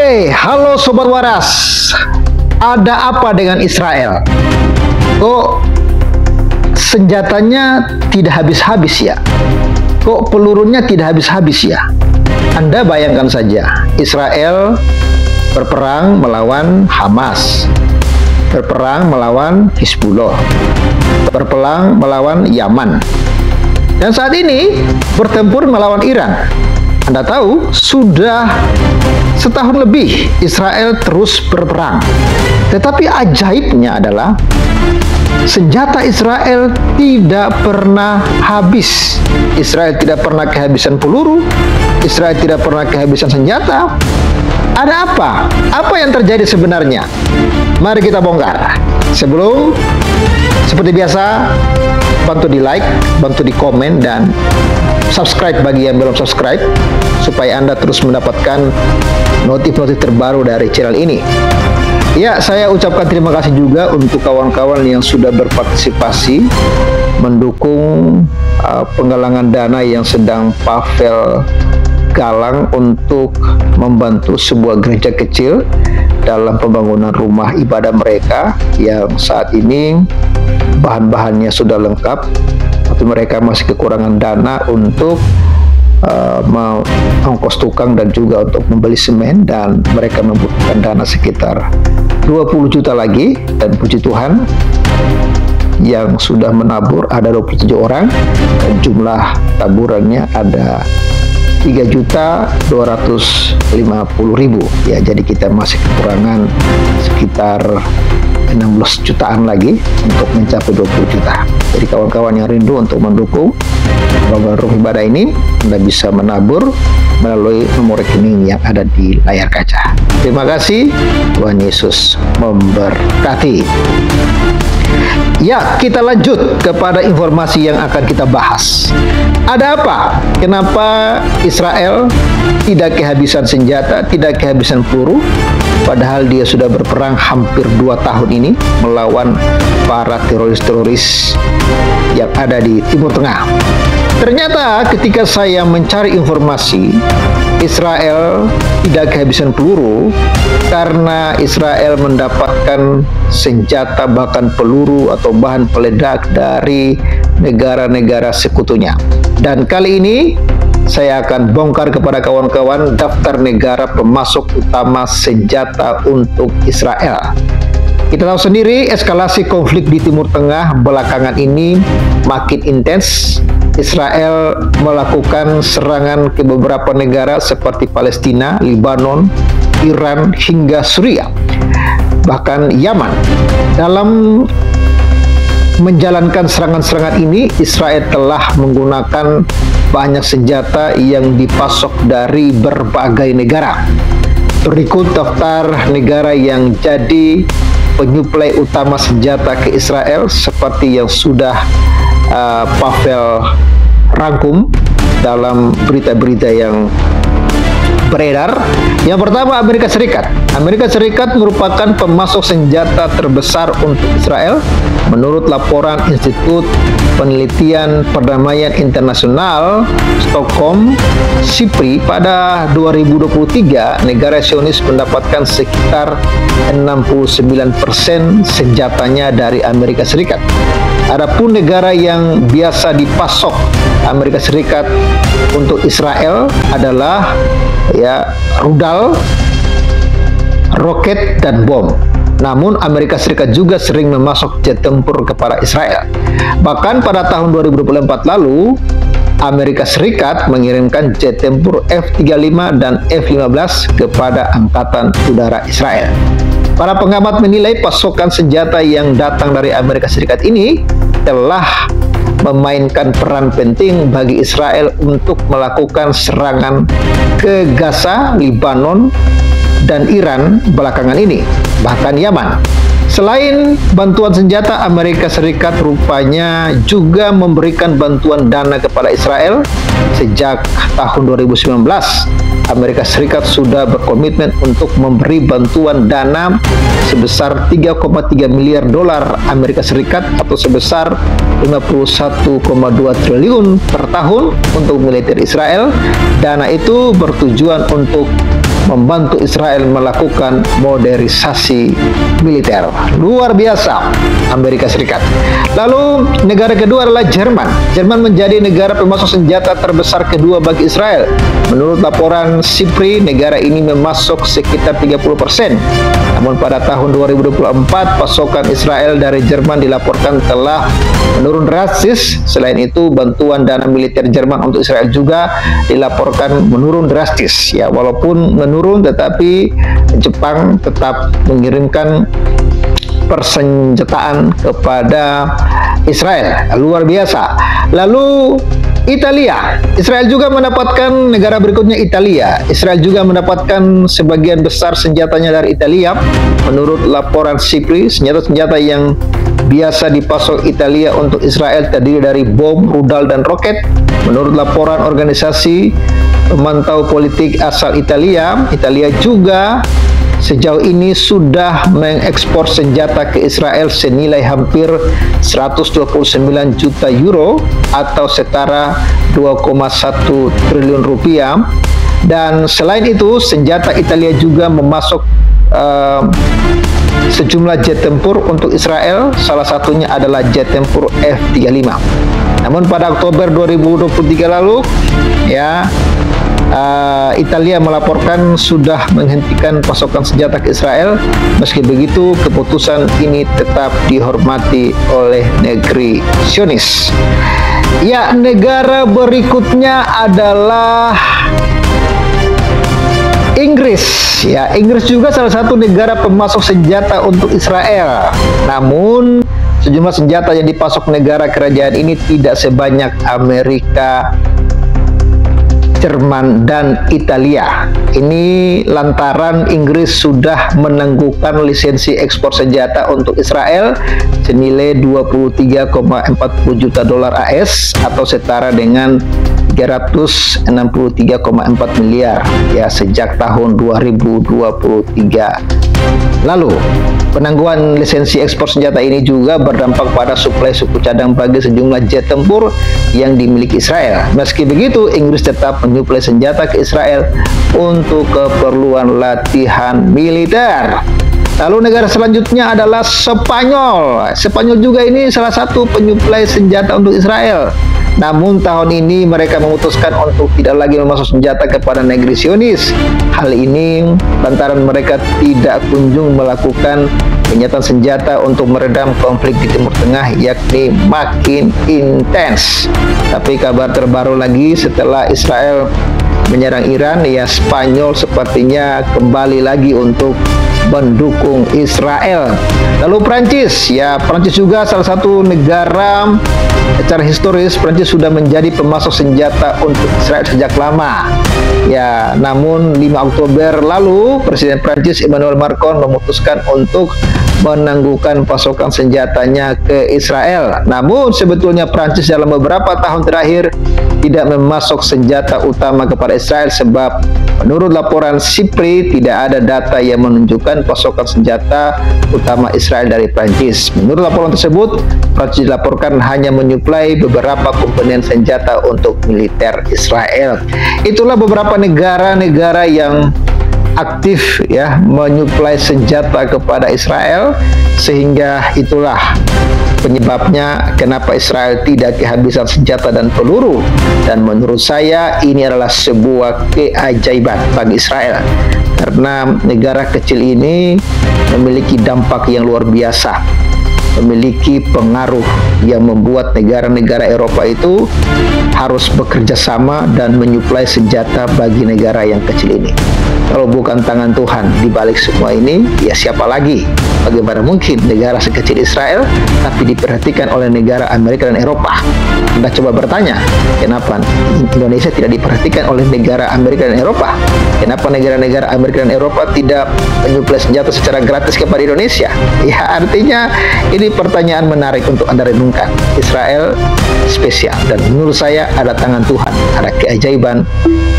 Oke, halo Sobat Waras. Ada apa dengan Israel? Kok senjatanya tidak habis-habis ya? Kok pelurunya tidak habis-habis ya? Anda bayangkan saja, Israel berperang melawan Hamas, berperang melawan Hizbullah, berperang melawan Yaman, dan saat ini bertempur melawan Iran. Anda tahu, sudah setahun lebih Israel terus berperang. Tetapi ajaibnya adalah senjata Israel tidak pernah habis. Israel tidak pernah kehabisan peluru, Israel tidak pernah kehabisan senjata. Ada apa? Apa yang terjadi sebenarnya? Mari kita bongkar. Seperti biasa, bantu di like, bantu di komen, dan subscribe bagi yang belum subscribe, supaya Anda terus mendapatkan notif-notif terbaru dari channel ini. Ya, saya ucapkan terima kasih juga untuk kawan-kawan yang sudah berpartisipasi mendukung penggalangan dana yang sedang Pavel galang untuk membantu sebuah gereja kecil dalam pembangunan rumah ibadah mereka yang saat ini bahan-bahannya sudah lengkap, tapi mereka masih kekurangan dana untuk ongkos tukang dan juga untuk membeli semen, dan mereka membutuhkan dana sekitar 20 juta lagi. Dan puji Tuhan, yang sudah menabur ada 27 orang dan jumlah taburannya ada 3.250.000 ya. Jadi kita masih kekurangan sekitar 16 jutaan lagi untuk mencapai 20 juta. Jadi kawan-kawan yang rindu untuk mendukung pembangunan rumah ibadah ini, Anda bisa menabur melalui nomor rekening yang ada di layar kaca. Terima kasih, Tuhan Yesus memberkati. Ya, kita lanjut kepada informasi yang akan kita bahas. Ada apa? Kenapa Israel tidak kehabisan senjata, tidak kehabisan peluru, padahal dia sudah berperang hampir 2 tahun ini melawan para teroris-teroris yang ada di Timur Tengah. Ternyata ketika saya mencari informasi, Israel tidak kehabisan peluru karena Israel mendapatkan senjata, bahkan peluru atau bahan peledak dari negara-negara sekutunya. Dan kali ini saya akan bongkar kepada kawan-kawan daftar negara pemasok utama senjata untuk Israel. Kita tahu sendiri, eskalasi konflik di Timur Tengah belakangan ini makin intens. Israel melakukan serangan ke beberapa negara seperti Palestina, Lebanon, Iran, hingga Suriah, bahkan Yaman. Dalam menjalankan serangan-serangan ini, Israel telah menggunakan banyak senjata yang dipasok dari berbagai negara. Berikut daftar negara yang jadi penyuplai utama senjata ke Israel seperti yang sudah Pavel rangkum dalam berita-berita yang beredar. Yang pertama, Amerika Serikat. Amerika Serikat merupakan pemasok senjata terbesar untuk Israel. Menurut laporan Institut Penelitian Perdamaian Internasional Stockholm SIPRI, pada 2023 negara Zionis mendapatkan sekitar 69% senjatanya dari Amerika Serikat. Adapun negara yang biasa dipasok Amerika Serikat untuk Israel adalah rudal, roket, dan bom. Namun Amerika Serikat juga sering memasok jet tempur kepada Israel. Bahkan pada tahun 2024 lalu, Amerika Serikat mengirimkan jet tempur F-35 dan F-15 kepada Angkatan Udara Israel. Para pengamat menilai pasokan senjata yang datang dari Amerika Serikat ini telah memainkan peran penting bagi Israel untuk melakukan serangan ke Gaza, Lebanon, dan Iran belakangan ini, bahkan Yaman. Selain bantuan senjata, Amerika Serikat rupanya juga memberikan bantuan dana kepada Israel. Sejak tahun 2019, Amerika Serikat sudah berkomitmen untuk memberi bantuan dana sebesar 3,3 miliar dolar Amerika Serikat atau sebesar 51,2 triliun per tahun untuk militer Israel. Dana itu bertujuan untuk membantu Israel melakukan modernisasi militer. Luar biasa Amerika Serikat. Lalu negara kedua adalah Jerman. Jerman menjadi negara pemasok senjata terbesar kedua bagi Israel. Menurut laporan SIPRI, negara ini memasok sekitar 30%. Namun pada tahun 2024, pasokan Israel dari Jerman dilaporkan telah menurun drastis. Selain itu, bantuan dana militer Jerman untuk Israel juga dilaporkan menurun drastis. Ya, walaupun menurun, tetapi Jepang tetap mengirimkan persenjataan kepada Israel. Luar biasa. Lalu Italia. Israel juga mendapatkan, negara berikutnya Italia. Israel juga mendapatkan sebagian besar senjatanya dari Italia. Menurut laporan SIPRI, senjata-senjata yang biasa dipasok Italia untuk Israel terdiri dari bom, rudal, dan roket. Menurut laporan organisasi pemantau politik asal Italia, Italia juga sejauh ini sudah mengekspor senjata ke Israel senilai hampir 129 juta euro atau setara 2,1 triliun rupiah. Dan selain itu, senjata Italia juga memasok sejumlah jet tempur untuk Israel, salah satunya adalah jet tempur F-35. Namun pada Oktober 2023 lalu, ya, Italia melaporkan sudah menghentikan pasokan senjata ke Israel. Meski begitu, keputusan ini tetap dihormati oleh negeri Zionis. Ya, negara berikutnya adalah Inggris. Ya, Inggris juga salah satu negara pemasok senjata untuk Israel. Namun, sejumlah senjata yang dipasok negara kerajaan ini tidak sebanyak Amerika, Jerman, dan Italia. Ini lantaran Inggris sudah menangguhkan lisensi ekspor senjata untuk Israel senilai 23,40 juta dolar AS atau setara dengan 363,4 miliar ya sejak tahun 2023 lalu. Penangguhan lisensi ekspor senjata ini juga berdampak pada suplai suku cadang bagi sejumlah jet tempur yang dimiliki Israel. Meski begitu, Inggris tetap menyuplai senjata ke Israel untuk keperluan latihan militer. Lalu negara selanjutnya adalah Spanyol. Spanyol juga ini salah satu penyuplai senjata untuk Israel. Namun tahun ini mereka memutuskan untuk tidak lagi memasok senjata kepada negeri Zionis. Hal ini lantaran mereka tidak kunjung melakukan gencatan senjata untuk meredam konflik di Timur Tengah, yakni makin intens. Tapi kabar terbaru lagi, setelah Israel menyerang Iran, ya Spanyol sepertinya kembali lagi untuk mendukung Israel. Lalu Prancis, ya Prancis juga salah satu negara secara historis. Prancis sudah menjadi pemasok senjata untuk Israel sejak lama. Ya, namun 5 Oktober lalu Presiden Prancis Emmanuel Macron memutuskan untuk menangguhkan pasokan senjatanya ke Israel. Namun sebetulnya Prancis dalam beberapa tahun terakhir tidak memasok senjata utama kepada Israel sebab menurut laporan SIPRI tidak ada data yang menunjukkan pasokan senjata utama Israel dari Prancis. Menurut laporan tersebut, Prancis dilaporkan hanya menyuplai beberapa komponen senjata untuk militer Israel. Itulah beberapa negara-negara yang aktif ya menyuplai senjata kepada Israel, sehingga itulah penyebabnya kenapa Israel tidak kehabisan senjata dan peluru. Dan menurut saya ini adalah sebuah keajaiban bagi Israel karena negara kecil ini memiliki dampak yang luar biasa, memiliki pengaruh yang membuat negara-negara Eropa itu harus bekerja sama dan menyuplai senjata bagi negara yang kecil ini. Kalau bukan tangan Tuhan di balik semua ini, ya siapa lagi? Bagaimana mungkin negara sekecil Israel tapi diperhatikan oleh negara Amerika dan Eropa? Anda coba bertanya, kenapa Indonesia tidak diperhatikan oleh negara Amerika dan Eropa? Kenapa negara-negara Amerika dan Eropa tidak menyuplai senjata secara gratis kepada Indonesia? Ya, artinya ini pertanyaan menarik untuk Anda renungkan. Israel spesial dan menurut saya ada tangan Tuhan, ada keajaiban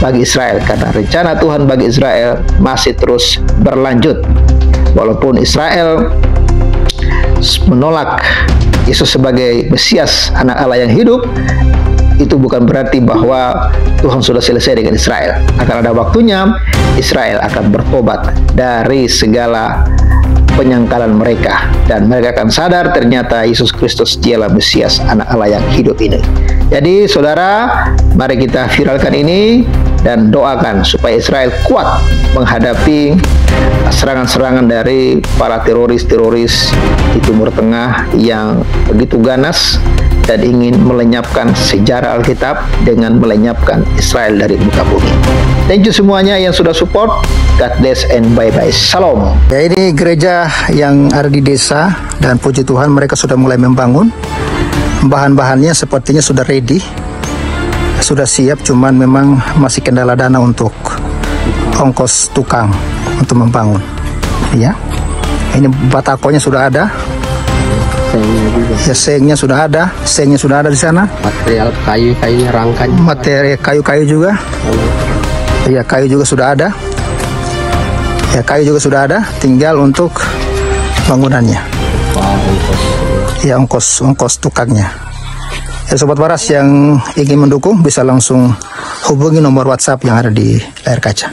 bagi Israel karena rencana Tuhan bagi Israel masih terus berlanjut. Walaupun Israel menolak Yesus sebagai Mesias, anak Allah yang hidup, itu bukan berarti bahwa Tuhan sudah selesai dengan Israel. Akan ada waktunya Israel akan bertobat dari segala penyangkalan mereka, dan mereka akan sadar ternyata Yesus Kristus dialah Mesias, anak Allah yang hidup ini. Jadi saudara, mari kita viralkan ini dan doakan supaya Israel kuat menghadapi serangan-serangan dari para teroris-teroris di Timur Tengah yang begitu ganas dan ingin melenyapkan sejarah Alkitab dengan melenyapkan Israel dari muka bumi. Thank you semuanya yang sudah support. God bless and bye-bye. Salam. Ya, ini gereja yang ada di desa, dan puji Tuhan mereka sudah mulai membangun. Bahan-bahannya sepertinya sudah ready, sudah siap, cuman memang masih kendala dana untuk ongkos tukang untuk membangun. Ya, ini batakonya sudah ada. Ya, sengnya sudah ada, di sana. Material kayu-kayunya, rangkanya. Materi kayu-kayu juga. Ya, kayu juga sudah ada. Ya, kayu juga sudah ada. Tinggal untuk bangunannya. Ya, ongkos tukangnya. Ya, Sobat Waras yang ingin mendukung bisa langsung hubungi nomor WhatsApp yang ada di layar kaca.